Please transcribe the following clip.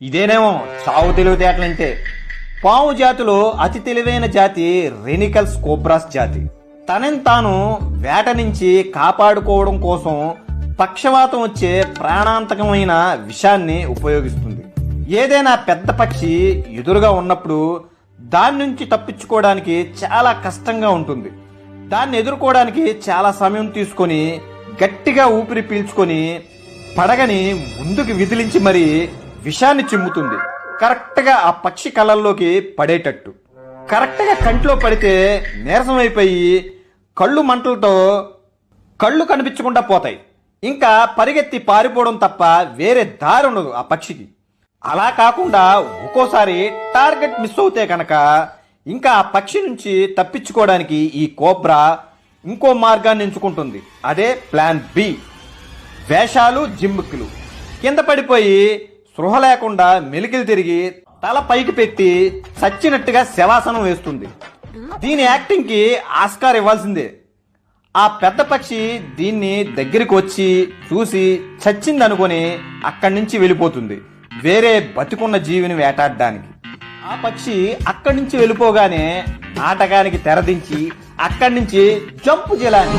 ఇదేనేమో చావు తెలివితేటలంటే. పాము జాతిలో అతి తెలివైన జాతి రెనికల్స్ కోబ్రాస్ జాతి. తనని తాను వేట నుంచి కాపాడుకోవడం కోసం పక్షవాతం వచ్చే ప్రాణాంతకమైన విషాన్ని ఉపయోగిస్తుంది. ఏదైనా పెద్ద పక్షి ఎదురుగా ఉన్నప్పుడు దాని నుంచి తప్పించుకోవడానికి చాలా కష్టంగా ఉంటుంది. దాన్ని ఎదుర్కోవడానికి చాలా సమయం తీసుకొని గట్టిగా ఊపిరి పీల్చుకొని పడగని ముందుకు విదిలించి మరీ విషాన్ని చిమ్ముతుంది, కరెక్ట్గా ఆ పక్షి కళ్ళల్లోకి పడేటట్టు. కరెక్ట్గా కంట్లో పడితే నీరసమైపోయి కళ్ళు మంటలతో కళ్ళు కనిపించకుండా పోతాయి. ఇంకా పరిగెత్తి పారిపోవడం తప్ప వేరే దారి ఉండదు ఆ పక్షికి. అలా కాకుండా ఒక్కోసారి టార్గెట్ మిస్ అవుతే కనుక ఇంకా ఆ పక్షి నుంచి తప్పించుకోవడానికి ఈ కోబ్రా ఇంకో మార్గాన్ని ఎంచుకుంటుంది. అదే ప్లాన్ బి. వేషాలు, జిమ్మిక్కులు. కింద పడిపోయి స్పృహ లేకుండా మెలికలు తిరిగి తల పైకి పెట్టి చచ్చినట్టుగా శవాసనం వేస్తుంది. దీని యాక్టింగ్ కి ఆస్కార్ ఇవ్వాల్సిందే. ఆ పెద్ద పక్షి దీన్ని దగ్గరికి వచ్చి చూసి చచ్చిందనుకొని అక్కడి నుంచి వెళ్ళిపోతుంది వేరే బతికున్న జీవిని వేటాడడానికి. ఆ పక్షి అక్కడి నుంచి వెళ్ళిపోగానే నాటకానికి తెరదించి అక్కడి నుంచి జంపు చేయాలి.